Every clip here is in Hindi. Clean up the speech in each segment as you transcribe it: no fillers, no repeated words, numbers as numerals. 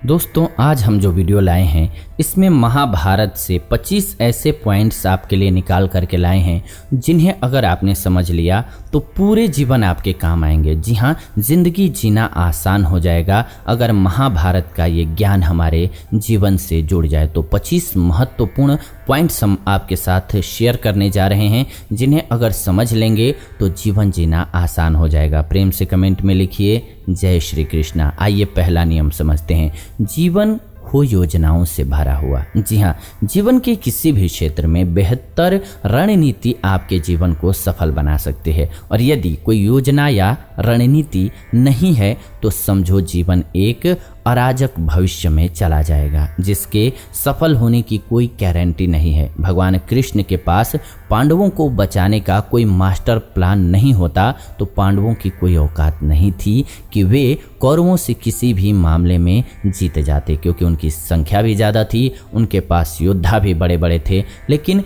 दोस्तों आज हम जो वीडियो लाए हैं इसमें महाभारत से 25 ऐसे पॉइंट्स आपके लिए निकाल करके लाए हैं जिन्हें अगर आपने समझ लिया तो पूरे जीवन आपके काम आएंगे। जी हाँ, जिंदगी जीना आसान हो जाएगा अगर महाभारत का ये ज्ञान हमारे जीवन से जुड़ जाए। तो 25 महत्वपूर्ण पॉइंट्स हम आपके साथ शेयर करने जा रहे हैं जिन्हें अगर समझ लेंगे तो जीवन जीना आसान हो जाएगा। प्रेम से कमेंट में लिखिए जय श्री कृष्णा। आइए पहला नियम समझते हैं। जीवन हो योजनाओं से भरा हुआ। जी हाँ, जीवन के किसी भी क्षेत्र में बेहतर रणनीति आपके जीवन को सफल बना सकती है और यदि कोई योजना या रणनीति नहीं है तो समझो जीवन एक अराजक भविष्य में चला जाएगा जिसके सफल होने की कोई गारंटी नहीं है। भगवान कृष्ण के पास पांडवों को बचाने का कोई मास्टर प्लान नहीं होता तो पांडवों की कोई औकात नहीं थी कि वे कौरवों से किसी भी मामले में जीत जाते, क्योंकि उनकी संख्या भी ज़्यादा थी, उनके पास योद्धा भी बड़े बड़े थे। लेकिन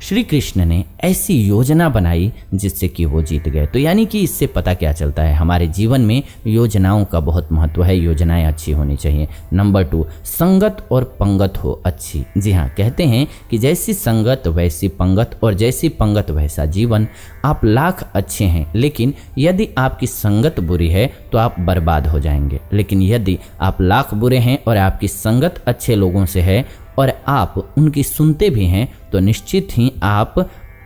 श्री कृष्ण ने ऐसी योजना बनाई जिससे कि वो जीत गए। तो यानी कि इससे पता क्या चलता है, हमारे जीवन में योजनाओं का बहुत महत्व है। योजनाएं अच्छी होनी चाहिए। नंबर 2, संगत और पंगत हो अच्छी। जी हाँ, कहते हैं कि जैसी संगत वैसी पंगत और जैसी पंगत वैसा जीवन। आप लाख अच्छे हैं लेकिन यदि आपकी संगत बुरी है तो आप बर्बाद हो जाएंगे। लेकिन यदि आप लाख बुरे हैं और आपकी संगत अच्छे लोगों से है और आप उनकी सुनते भी हैं तो निश्चित ही आप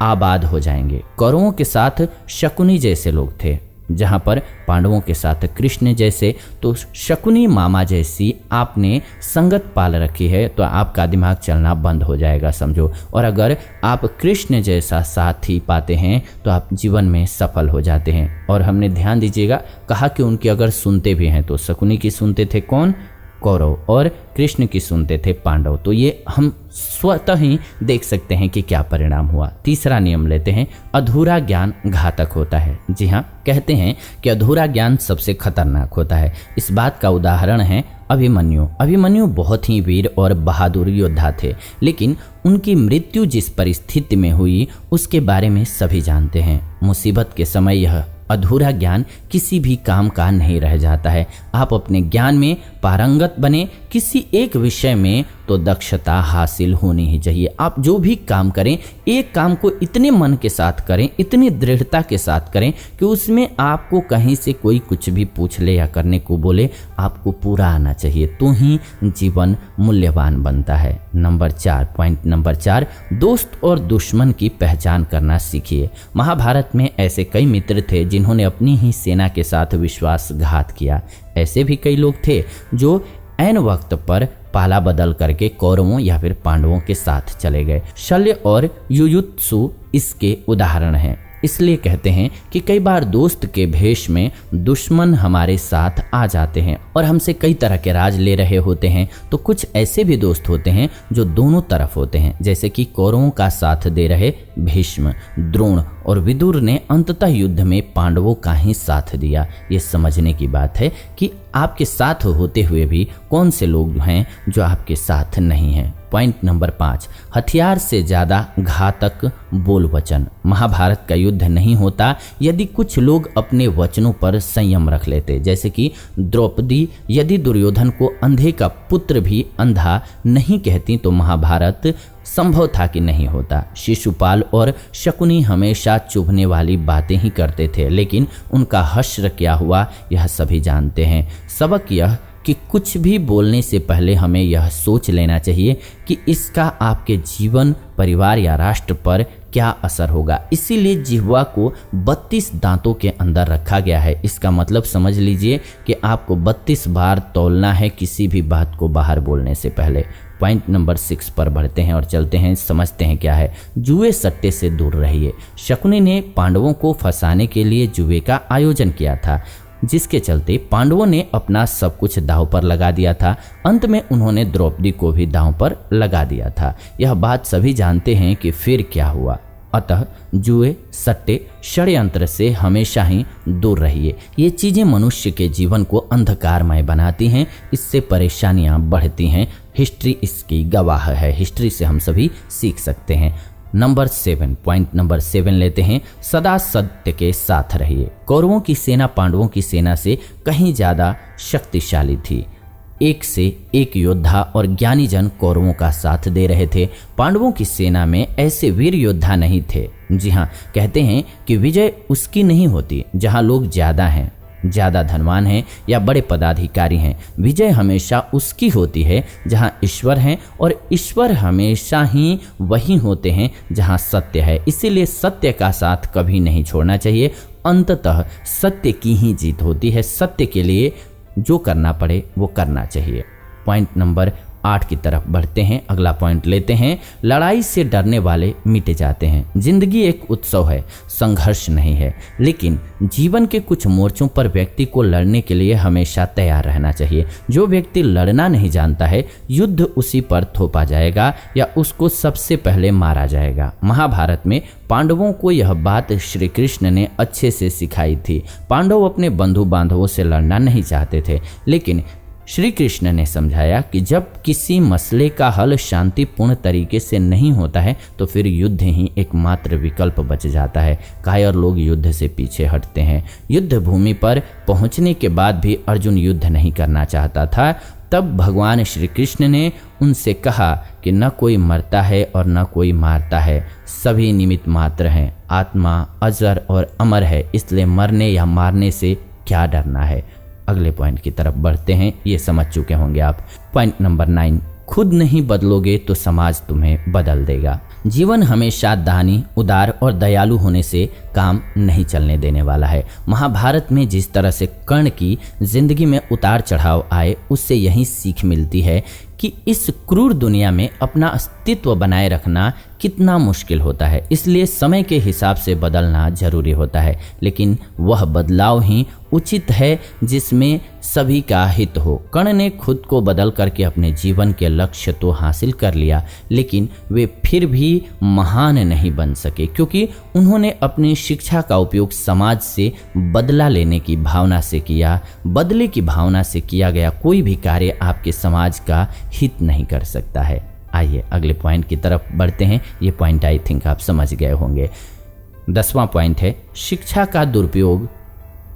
आबाद हो जाएंगे। कौरवों के साथ शकुनी जैसे लोग थे, जहां पर पांडवों के साथ कृष्ण जैसे। तो शकुनी मामा जैसी आपने संगत पाल रखी है तो आपका दिमाग चलना बंद हो जाएगा समझो। और अगर आप कृष्ण जैसा साथी पाते हैं तो आप जीवन में सफल हो जाते हैं। और हमने ध्यान दीजिएगा, कहा कि उनकी अगर सुनते भी हैं तो शकुनी की सुनते थे कौन? कौरव, और कृष्ण की सुनते थे पांडव। तो ये हम स्वतः ही देख सकते हैं कि क्या परिणाम हुआ। तीसरा नियम लेते हैं, अधूरा ज्ञान घातक होता है। जी हाँ, कहते हैं कि अधूरा ज्ञान सबसे खतरनाक होता है। इस बात का उदाहरण है अभिमन्यु। अभिमन्यु बहुत ही वीर और बहादुर योद्धा थे, लेकिन उनकी मृत्यु जिस परिस्थिति में हुई उसके बारे में सभी जानते हैं। मुसीबत के समय यह अधूरा ज्ञान किसी भी काम का नहीं रह जाता है। आप अपने ज्ञान में पारंगत बने, किसी एक विषय में तो दक्षता हासिल होनी ही चाहिए। आप जो भी काम करें, एक काम को इतने मन के साथ करें, इतनी दृढ़ता के साथ करें कि उसमें आपको कहीं से कोई कुछ भी पूछ ले या करने को बोले, आपको पूरा आना चाहिए, तो ही जीवन मूल्यवान बनता है। नंबर 4, पॉइंट नंबर 4, दोस्त और दुश्मन की पहचान करना सीखिए। महाभारत में ऐसे कई मित्र थे जिन्होंने अपनी ही सेना के साथ विश्वासघात किया। ऐसे भी कई लोग थे जो ऐन वक्त पर पाला बदल करके कौरवों या फिर पांडवों के साथ चले गए। शल्य और युयुत्सु इसके उदाहरण हैं। इसलिए कहते हैं कि कई बार दोस्त के भेष में दुश्मन हमारे साथ आ जाते हैं और हमसे कई तरह के राज ले रहे होते हैं। तो कुछ ऐसे भी दोस्त होते हैं जो दोनों तरफ होते हैं, जैसे कि कौरवों का साथ दे रहे भीष्म, द्रोण और विदुर ने अंततः युद्ध में पांडवों का ही साथ दिया। ये समझने की बात है कि आपके साथ होते हुए भी कौन से लोग हैं जो आपके साथ नहीं हैं। पॉइंट नंबर 5, हथियार से ज़्यादा घातक बोल वचन। महाभारत का युद्ध नहीं होता यदि कुछ लोग अपने वचनों पर संयम रख लेते। जैसे कि द्रौपदी यदि दुर्योधन को अंधे का पुत्र भी अंधा नहीं कहती तो महाभारत संभव था कि नहीं होता। शिशुपाल और शकुनी हमेशा चुभने वाली बातें ही करते थे, लेकिन उनका हश्र क्या हुआ यह सभी जानते हैं। सबक यह कि कुछ भी बोलने से पहले हमें यह सोच लेना चाहिए कि इसका आपके जीवन, परिवार या राष्ट्र पर क्या असर होगा। इसीलिए जिह्वा को 32 दांतों के अंदर रखा गया है। इसका मतलब समझ लीजिए कि आपको 32 बार तौलना है किसी भी बात को बाहर बोलने से पहले। पॉइंट नंबर 6 पर बढ़ते हैं और चलते हैं, समझते हैं क्या है। जुए सट्टे से दूर रहिए। शकुनी ने पांडवों को फंसाने के लिए जुए का आयोजन किया था, जिसके चलते पांडवों ने अपना सब कुछ दांव पर लगा दिया था। अंत में उन्होंने द्रौपदी को भी दांव पर लगा दिया था। यह बात सभी जानते हैं कि फिर क्या हुआ। अतः जुए, सट्टे, षड्यंत्र से हमेशा ही दूर रहिए। ये चीज़ें मनुष्य के जीवन को अंधकारमय बनाती हैं, इससे परेशानियां बढ़ती हैं। हिस्ट्री इसकी गवाह है। हिस्ट्री से हम सभी सीख सकते हैं। नंबर 7, पॉइंट नंबर 7 लेते हैं, सदा सत्य के साथ रहिए। कौरवों की सेना पांडवों की सेना से कहीं ज़्यादा शक्तिशाली थी। एक से एक योद्धा और ज्ञानी जन कौरवों का साथ दे रहे थे। पांडवों की सेना में ऐसे वीर योद्धा नहीं थे। जी हाँ, कहते हैं कि विजय उसकी नहीं होती जहाँ लोग ज़्यादा हैं, ज़्यादा धनवान हैं या बड़े पदाधिकारी हैं। विजय हमेशा उसकी होती है जहाँ ईश्वर हैं, और ईश्वर हमेशा ही वही होते हैं जहाँ सत्य है। इसीलिए सत्य का साथ कभी नहीं छोड़ना चाहिए। अंततः सत्य की ही जीत होती है। सत्य के लिए जो करना पड़े वो करना चाहिए। पॉइंट नंबर 8 की तरफ बढ़ते हैं। अगला पॉइंट लेते हैं, लड़ाई से डरने वाले मिटे जाते हैं। जिंदगी एक उत्सव है, संघर्ष नहीं है। लेकिन जीवन के कुछ मोर्चों पर व्यक्ति को लड़ने के लिए हमेशा तैयार रहना चाहिए। जो व्यक्ति लड़ना नहीं जानता है, युद्ध उसी पर थोपा जाएगा या उसको सबसे पहले मारा जाएगा। महाभारत में पांडवों को यह बात श्री कृष्ण ने अच्छे से सिखाई थी। पांडव अपने बंधु बांधवों से लड़ना नहीं चाहते थे, लेकिन श्री कृष्ण ने समझाया कि जब किसी मसले का हल शांतिपूर्ण तरीके से नहीं होता है तो फिर युद्ध ही एकमात्र विकल्प बच जाता है। कायर लोग युद्ध से पीछे हटते हैं। युद्ध भूमि पर पहुंचने के बाद भी अर्जुन युद्ध नहीं करना चाहता था। तब भगवान श्री कृष्ण ने उनसे कहा कि न कोई मरता है और न कोई मारता है, सभी निमित्त मात्र हैं। आत्मा अजर और अमर है, इसलिए मरने या मारने से क्या डरना है। अगले पॉइंट की तरफ बढ़ते हैं। ये समझ चुके होंगे आप। पॉइंट नंबर 9, खुद नहीं बदलोगे तो समाज तुम्हें बदल देगा। जीवन हमेशा दानी, उदार और दयालु होने से काम नहीं चलने देने वाला है। महाभारत में जिस तरह से कर्ण की जिंदगी में उतार चढ़ाव आए, उससे यही सीख मिलती है कि इस क्रूर दुनिया में अपना अस्तित्व बनाए रखना कितना मुश्किल होता है। इसलिए समय के हिसाब से बदलना जरूरी होता है, लेकिन वह बदलाव ही उचित है जिसमें सभी का हित हो। कर्ण ने खुद को बदल करके अपने जीवन के लक्ष्य तो हासिल कर लिया, लेकिन वे फिर भी महान नहीं बन सके, क्योंकि उन्होंने अपनी शिक्षा का उपयोग समाज से बदला लेने की भावना से किया। बदले की भावना से किया गया कोई भी कार्य आपके समाज का हित नहीं कर सकता है। आइए अगले पॉइंट की तरफ बढ़ते हैं। ये पॉइंट आई थिंक आप समझ गए होंगे। 10वां पॉइंट है, शिक्षा का दुरुपयोग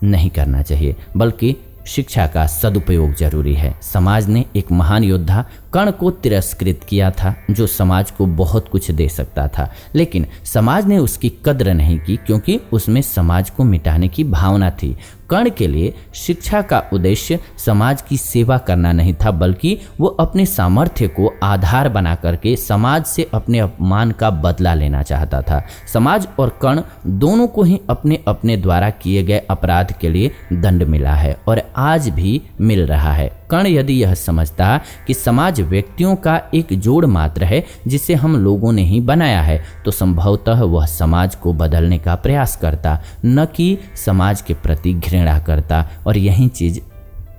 नहीं करना चाहिए, बल्कि शिक्षा का सदुपयोग जरूरी है। समाज ने एक महान योद्धा कर्ण को तिरस्कृत किया था, जो समाज को बहुत कुछ दे सकता था, लेकिन समाज ने उसकी कद्र नहीं की, क्योंकि उसमें समाज को मिटाने की भावना थी। कर्ण के लिए शिक्षा का उद्देश्य समाज की सेवा करना नहीं था, बल्कि वो अपने सामर्थ्य को आधार बना करके समाज से अपने अपमान का बदला लेना चाहता था। समाज और कर्ण दोनों को ही अपने अपने द्वारा किए गए अपराध के लिए दंड मिला है, और आज भी मिल रहा है। कर्ण यदि यह समझता कि समाज व्यक्तियों का एक जोड़ मात्र है जिसे हम लोगों ने ही बनाया है, तो संभवतः वह समाज को बदलने का प्रयास करता, न कि समाज के प्रति घृणा करता, और यही चीज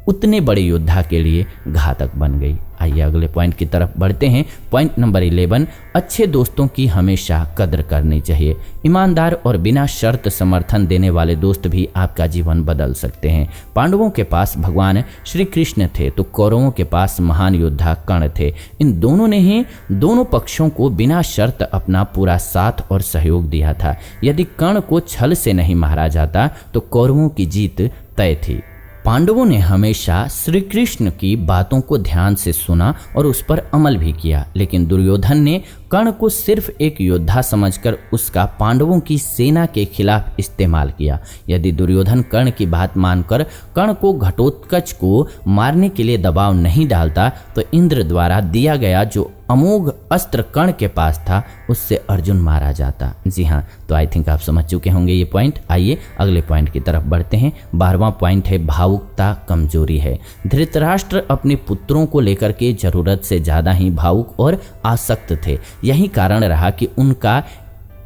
उतने बड़े योद्धा के लिए घातक बन गई। आइए अगले पॉइंट की तरफ बढ़ते हैं। पॉइंट नंबर 11, अच्छे दोस्तों की हमेशा कद्र करनी चाहिए। ईमानदार और बिना शर्त समर्थन देने वाले दोस्त भी आपका जीवन बदल सकते हैं। पांडवों के पास भगवान श्री कृष्ण थे, तो कौरवों के पास महान योद्धा कर्ण थे। इन दोनों ने ही दोनों पक्षों को बिना शर्त अपना पूरा साथ और सहयोग दिया था। यदि कर्ण को छल से नहीं मारा जाता तो कौरवों की जीत तय थी। पांडवों ने हमेशा श्री कृष्ण की बातों को ध्यान से सुना और उस पर अमल भी किया, लेकिन दुर्योधन ने कर्ण को सिर्फ एक योद्धा समझकर उसका पांडवों की सेना के खिलाफ इस्तेमाल किया। यदि दुर्योधन कर्ण की बात मानकर कर्ण को घटोत्कच को मारने के लिए दबाव नहीं डालता, तो इंद्र द्वारा दिया गया जो अमोघ अस्त्र कर्ण के पास था, उससे अर्जुन मारा जाता। जी हाँ, तो आई थिंक आप समझ चुके होंगे ये पॉइंट। आइए अगले पॉइंट की तरफ बढ़ते हैं। 12वां पॉइंट है, भावुकता कमजोरी है। धृतराष्ट्र अपने पुत्रों को लेकर के जरूरत से ज्यादा ही भावुक और आसक्त थे। यही कारण रहा कि उनका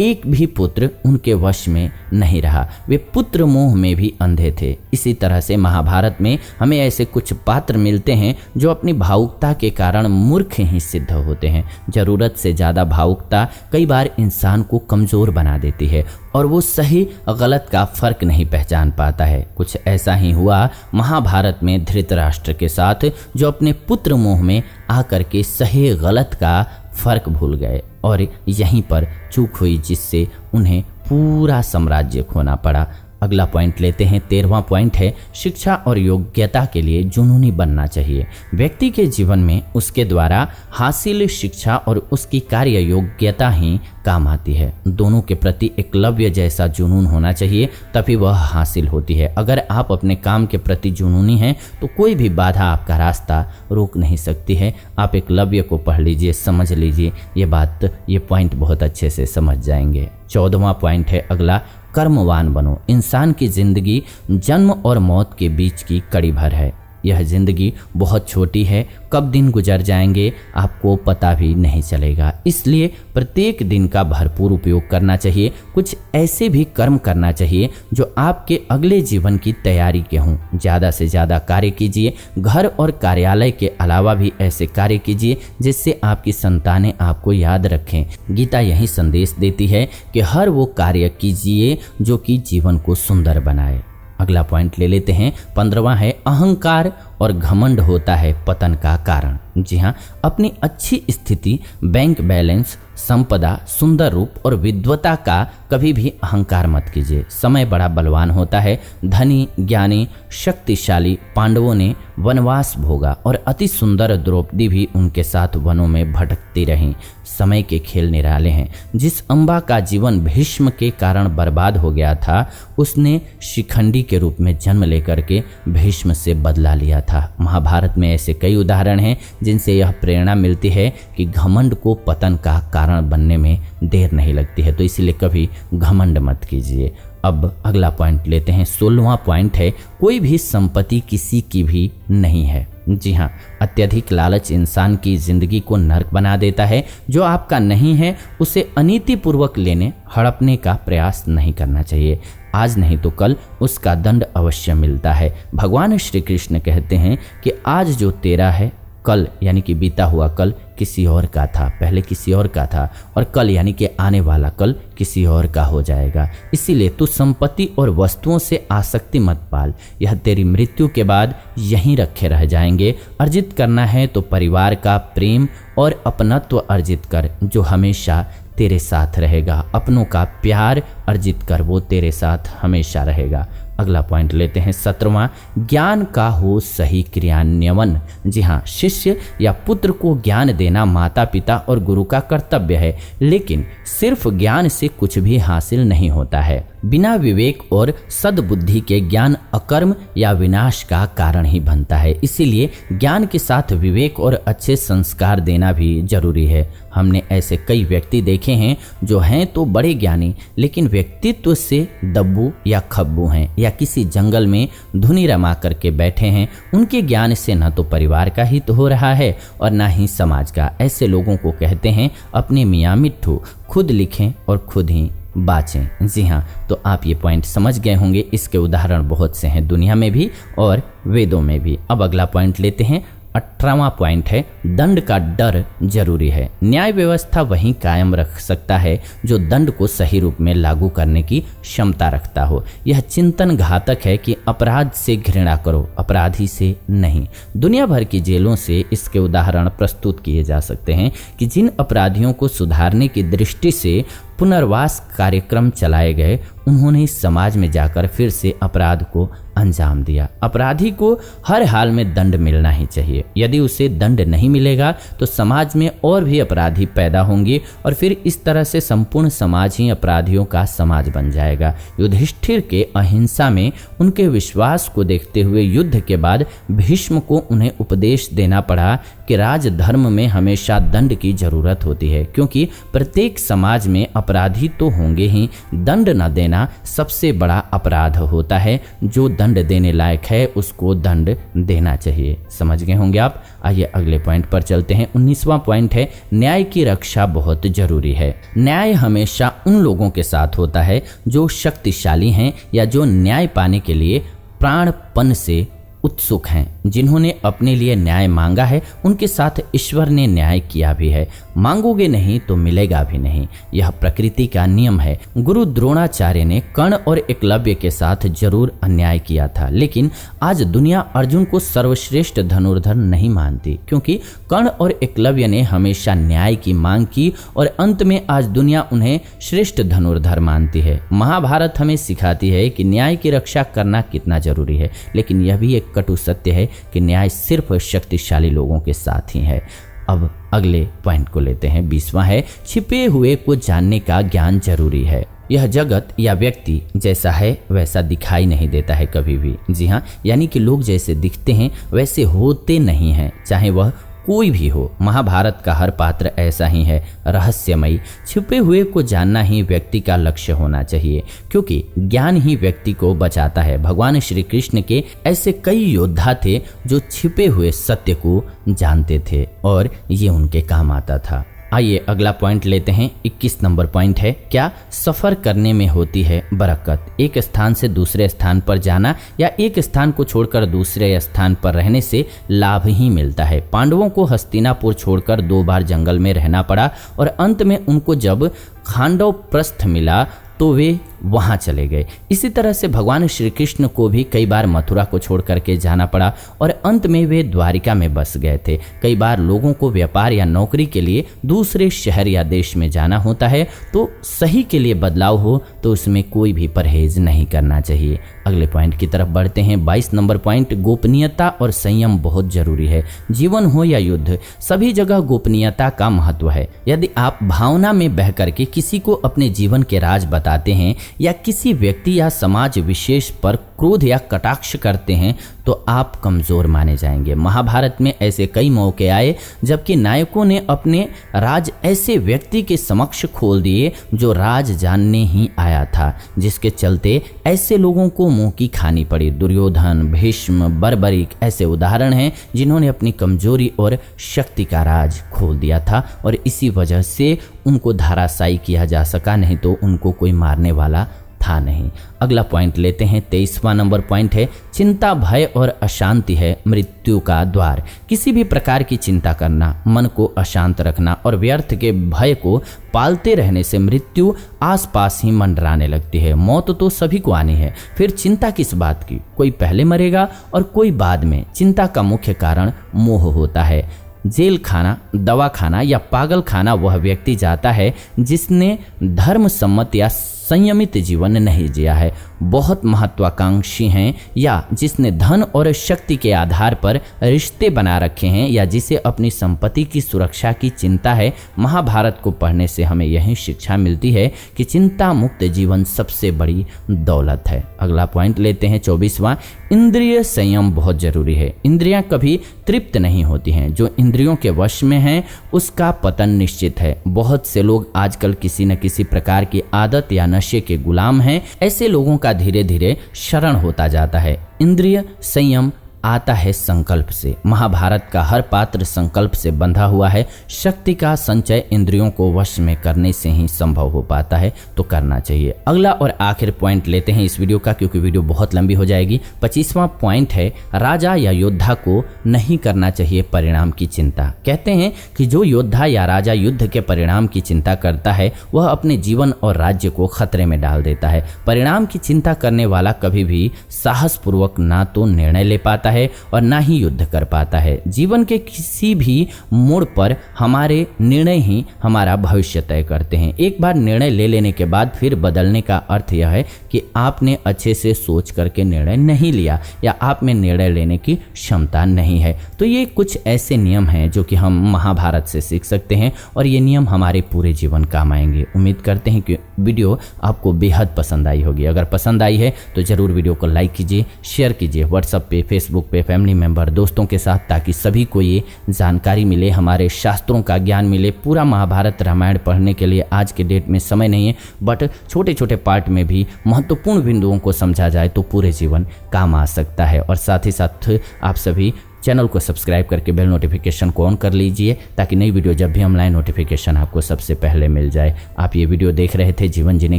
एक भी पुत्र उनके वश में नहीं रहा। वे पुत्र मोह में भी अंधे थे। इसी तरह से महाभारत में हमें ऐसे कुछ पात्र मिलते हैं जो अपनी भावुकता के कारण मूर्ख ही सिद्ध होते हैं। जरूरत से ज़्यादा भावुकता कई बार इंसान को कमज़ोर बना देती है और वो सही गलत का फर्क नहीं पहचान पाता है। कुछ ऐसा ही हुआ महाभारत में धृतराष्ट्र के साथ, जो अपने पुत्र मोह में आकर के सही गलत का फर्क भूल गए और यहीं पर चूक हुई, जिससे उन्हें पूरा साम्राज्य खोना पड़ा। अगला पॉइंट लेते हैं। 13वां पॉइंट है शिक्षा और योग्यता के लिए जुनूनी बनना चाहिए। व्यक्ति के जीवन में उसके द्वारा हासिल शिक्षा और उसकी कार्य योग्यता ही काम आती है। दोनों के प्रति एकलव्य जैसा जुनून होना चाहिए, तभी वह हासिल होती है। अगर आप अपने काम के प्रति जुनूनी हैं तो कोई भी बाधा आपका रास्ता रोक नहीं सकती है। आप एकलव्य को पढ़ लीजिए, समझ लीजिए, ये पॉइंट बहुत अच्छे से समझ जाएंगे। 14वां पॉइंट है अगला, कर्मवान बनो। इंसान की जिंदगी जन्म और मौत के बीच की कड़ी भर है। यह जिंदगी बहुत छोटी है, कब दिन गुजर जाएंगे आपको पता भी नहीं चलेगा। इसलिए प्रत्येक दिन का भरपूर उपयोग करना चाहिए। कुछ ऐसे भी कर्म करना चाहिए जो आपके अगले जीवन की तैयारी के हों। ज़्यादा से ज़्यादा कार्य कीजिए। घर और कार्यालय के अलावा भी ऐसे कार्य कीजिए जिससे आपकी संतानें आपको याद रखें। गीता यही संदेश देती है कि हर वो कार्य कीजिए जो कि जीवन को सुंदर बनाए। अगला पॉइंट ले लेते हैं। 15वां है अहंकार और घमंड होता है पतन का कारण। जी हाँ, अपनी अच्छी स्थिति, बैंक बैलेंस, संपदा, सुंदर रूप और विद्वता का कभी भी अहंकार मत कीजिए। समय बड़ा बलवान होता है। धनी, ज्ञानी, शक्तिशाली पांडवों ने वनवास भोगा और अति सुंदर द्रौपदी भी उनके साथ वनों में भटकती रहीं। समय के खेल निराले हैं। जिस अम्बा का जीवन भीष्म के कारण बर्बाद हो गया था, उसने शिखंडी के रूप में जन्म लेकर के भीष्म से बदला लिया था। महाभारत में ऐसे कई उदाहरण हैं जिनसे यह प्रेरणा मिलती है कि घमंड को पतन का कारण बनने में देर नहीं लगती है। तो इसीलिए कभी घमंड मत कीजिए। अब अगला पॉइंट लेते हैं। 16वां पॉइंट है कोई भी संपत्ति किसी की भी नहीं है। जी हाँ, अत्यधिक लालच इंसान की जिंदगी को नर्क बना देता है। जो आपका नहीं है उसे अनीतिपूर्वक लेने, हड़पने का प्रयास नहीं करना चाहिए। आज नहीं तो कल उसका दंड अवश्य मिलता है। भगवान श्री कृष्ण कहते हैं कि आज जो तेरा है, कल यानी कि बीता हुआ कल किसी और का था, पहले किसी और का था, और कल यानी कि आने वाला कल किसी और का हो जाएगा। इसीलिए तू संपत्ति और वस्तुओं से आसक्ति मत पाल। यह तेरी मृत्यु के बाद यहीं रखे रह जाएंगे। अर्जित करना है तो परिवार का प्रेम और अपनत्व अर्जित कर, जो हमेशा तेरे साथ रहेगा। अपनों का प्यार अर्जित कर, वो तेरे साथ हमेशा रहेगा। अगला पॉइंट लेते हैं। 17वां, ज्ञान का हो सही क्रियान्वयन। जी हाँ, शिष्य या पुत्र को ज्ञान देना माता पिता और गुरु का कर्तव्य है, लेकिन सिर्फ ज्ञान से कुछ भी हासिल नहीं होता है। बिना विवेक और सद्बुद्धि के ज्ञान अकर्म या विनाश का कारण ही बनता है। इसीलिए ज्ञान के साथ विवेक और अच्छे संस्कार देना भी जरूरी है। हमने ऐसे कई व्यक्ति देखे हैं जो हैं तो बड़े ज्ञानी, लेकिन व्यक्तित्व से दब्बू या खब्बू हैं, या किसी जंगल में धुनी रमा करके बैठे हैं। उनके ज्ञान से न तो परिवार का हित हो रहा है और न ही समाज का। ऐसे लोगों को कहते हैं अपने मियाँ मिट्ठू, खुद लिखें और खुद ही बाँचें। जी हाँ, तो आप ये पॉइंट समझ गए होंगे। इसके उदाहरण बहुत से हैं दुनिया में भी और वेदों में भी। अब अगला पॉइंट लेते हैं। 18वां पॉइंट है दंड का डर जरूरी है। न्याय व्यवस्था वहीं कायम रख सकता है जो दंड को सही रूप में लागू करने की क्षमता रखता हो। यह चिंतन घातक है कि अपराध से घृणा करो, अपराधी से नहीं। दुनिया भर की जेलों से इसके उदाहरण प्रस्तुत किए जा सकते हैं कि जिन अपराधियों को सुधारने की दृष्टि से पुनर्वास कार्यक्रम चलाए गए, उन्होंने इस समाज में जाकर फिर से अपराध को अंजाम दिया। अपराधी को हर हाल में दंड मिलना ही चाहिए। यदि उसे दंड नहीं मिलेगा तो समाज में और भी अपराधी पैदा होंगे और फिर इस तरह से संपूर्ण समाज ही अपराधियों का समाज बन जाएगा। युधिष्ठिर के अहिंसा में उनके विश्वास को देखते हुए युद्ध के बाद भीष्म को उन्हें उपदेश देना पड़ा कि राजधर्म में हमेशा दंड की जरूरत होती है, क्योंकि प्रत्येक समाज में अपराधी तो होंगे ही। दंड न देना सबसे बड़ा अपराध होता है। जो दंड देने लायक है उसको दंड देना चाहिए। समझ गए होंगे आप। आइए अगले पॉइंट पर चलते हैं। 19वां पॉइंट है न्याय की रक्षा बहुत जरूरी है। न्याय हमेशा उन लोगों के साथ होता है जो शक्तिशाली हैं या जो न्याय पाने के लिए प्राणपण से उत्सुक हैं। जिन्होंने अपने लिए न्याय मांगा है उनके साथ ईश्वर ने न्याय किया भी है। मांगोगे नहीं तो मिलेगा भी नहीं, यह प्रकृति का नियम है। गुरु द्रोणाचार्य ने कर्ण और एकलव्य के साथ जरूर अन्याय किया था, लेकिन आज दुनिया अर्जुन को सर्वश्रेष्ठ धनुर्धर नहीं मानती, क्योंकि कर्ण और एकलव्य ने हमेशा न्याय की मांग की और अंत में आज दुनिया उन्हें श्रेष्ठ धनुर्धर मानती है। महाभारत हमें सिखाती है कि न्याय की रक्षा करना कितना जरूरी है, लेकिन यह भी एक कटु सत्य है कि न्याय सिर्फ शक्तिशाली लोगों के साथ ही है। अब अगले पॉइंट को लेते हैं। 20वां है, छिपे हुए को जानने का ज्ञान जरूरी है। यह जगत या व्यक्ति जैसा है वैसा दिखाई नहीं देता है कभी भी। जी हाँ, यानी कि लोग जैसे दिखते हैं वैसे होते नहीं हैं, चाहे वह कोई भी हो। महाभारत का हर पात्र ऐसा ही है, रहस्यमयी। छिपे हुए को जानना ही व्यक्ति का लक्ष्य होना चाहिए, क्योंकि ज्ञान ही व्यक्ति को बचाता है। भगवान श्री कृष्ण के ऐसे कई योद्धा थे जो छिपे हुए सत्य को जानते थे और ये उनके काम आता था। आइए अगला पॉइंट लेते हैं। 21 नंबर पॉइंट है, क्या सफ़र करने में होती है बरकत। एक स्थान से दूसरे स्थान पर जाना या एक स्थान को छोड़कर दूसरे स्थान पर रहने से लाभ ही मिलता है। पांडवों को हस्तिनापुर छोड़कर 2 बार जंगल में रहना पड़ा और अंत में उनको जब खांडव प्रस्थ मिला तो वे वहां चले गए। इसी तरह से भगवान श्री कृष्ण को भी कई बार मथुरा को छोड़ करके जाना पड़ा और अंत में वे द्वारिका में बस गए थे। कई बार लोगों को व्यापार या नौकरी के लिए दूसरे शहर या देश में जाना होता है, तो सही के लिए बदलाव हो तो उसमें कोई भी परहेज नहीं करना चाहिए। अगले पॉइंट की तरफ बढ़ते हैं। 22 नंबर पॉइंट, गोपनीयता और संयम बहुत जरूरी है। जीवन हो या युद्ध, सभी जगह गोपनीयता का महत्व है। यदि आप भावना में बह करके किसी को अपने जीवन के राज बताते हैं या किसी व्यक्ति या समाज विशेष पर क्रोध या कटाक्ष करते हैं तो आप कमजोर माने जाएंगे। महाभारत में ऐसे कई मौके आए जबकि नायकों ने अपने राज ऐसे व्यक्ति के समक्ष खोल दिए जो राज जानने ही आया था, जिसके चलते ऐसे लोगों को मुंह की खानी पड़ी। दुर्योधन, भीष्म, बर्बरीक ऐसे उदाहरण हैं जिन्होंने अपनी कमजोरी और शक्ति का राज खोल दिया था और इसी वजह से उनको धराशायी किया जा सका, नहीं तो उनको कोई मारने वाला था नहीं। अगला पॉइंट लेते हैं। 23वां नंबर पॉइंट है, चिंता, भय और अशांति है मृत्यु का द्वार। किसी भी प्रकार की चिंता करना, मन को अशांत रखना और व्यर्थ के भय को पालते रहने से मृत्यु आसपास ही मंडराने लगती है। मौत तो सभी को आनी है, फिर चिंता किस बात की। कोई पहले मरेगा और कोई बाद में। चिंता का मुख्य कारण मोह होता है। जेल खाना, दवा खाना या पागल खाना वह व्यक्ति जाता है जिसने धर्म सम्मत या संयमित जीवन नहीं जिया है, बहुत महत्वाकांक्षी हैं या जिसने धन और शक्ति के आधार पर रिश्ते बना रखे हैं या जिसे अपनी संपत्ति की सुरक्षा की चिंता है। महाभारत को पढ़ने से हमें यही शिक्षा मिलती है कि चिंता मुक्त जीवन सबसे बड़ी दौलत है। अगला पॉइंट लेते हैं 24वां, इंद्रिय संयम बहुत जरूरी है। इंद्रियां कभी तृप्त नहीं होती हैं, जो इंद्रियों के वश में हैं उसका पतन निश्चित है। बहुत से लोग आजकल किसी न किसी प्रकार की आदत या नशे के गुलाम हैं। ऐसे लोगों का धीरे धीरे शरण होता जाता है। इंद्रिय संयम आता है संकल्प से। महाभारत का हर पात्र संकल्प से बंधा हुआ है। शक्ति का संचय इंद्रियों को वश में करने से ही संभव हो पाता है, तो करना चाहिए। अगला और आखिर पॉइंट लेते हैं इस वीडियो का, क्योंकि वीडियो बहुत लंबी हो जाएगी। 25वां पॉइंट है, राजा या योद्धा को नहीं करना चाहिए परिणाम की चिंता। कहते हैं कि जो योद्धा या राजा युद्ध के परिणाम की चिंता करता है वह अपने जीवन और राज्य को खतरे में डाल देता है। परिणाम की चिंता करने वाला कभी भी साहसपूर्वक ना तो निर्णय ले पाता है और ना ही युद्ध कर पाता है। जीवन के किसी भी मोड़ पर हमारे निर्णय ही हमारा भविष्य तय करते हैं। एक बार निर्णय ले लेने के बाद फिर बदलने का अर्थ यह है कि आपने अच्छे से सोच करके निर्णय नहीं लिया या आप में निर्णय लेने की क्षमता नहीं है। तो ये कुछ ऐसे नियम हैं जो कि हम महाभारत से सीख सकते हैं और ये नियम हमारे पूरे जीवन काम आएंगे। उम्मीद करते हैं कि वीडियो आपको बेहद पसंद आई होगी। अगर पसंद आई है तो जरूर वीडियो को लाइक कीजिए, शेयर कीजिए व्हाट्सएप पे, फेसबुक पे, फैमिली मेंबर, दोस्तों के साथ, ताकि सभी को ये जानकारी मिले, हमारे शास्त्रों का ज्ञान मिले। पूरा महाभारत रामायण पढ़ने के लिए आज के डेट में समय नहीं है, बट छोटे छोटे पार्ट में भी महत्वपूर्ण बिंदुओं को समझा जाए तो पूरे जीवन काम आ सकता है। और साथ ही साथ आप सभी चैनल को सब्सक्राइब करके बेल नोटिफिकेशन को ऑन कर लीजिए ताकि नई वीडियो जब भी हम लाएं नोटिफिकेशन आपको सबसे पहले मिल जाए। आप ये वीडियो देख रहे थे जीवन जीने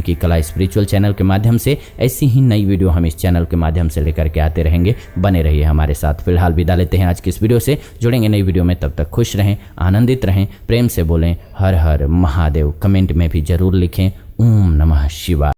की कला स्पिरिचुअल चैनल के माध्यम से। ऐसी ही नई वीडियो हम इस चैनल के माध्यम से लेकर के आते रहेंगे, बने रहिए हमारे साथ। फिलहाल विदा लेते हैं आज की इस वीडियो से, जुड़ेंगे नई वीडियो में, तब तक खुश रहें, आनंदित रहें, प्रेम से बोलें हर हर महादेव। कमेंट में भी जरूर लिखें ओम नमः शिवाय।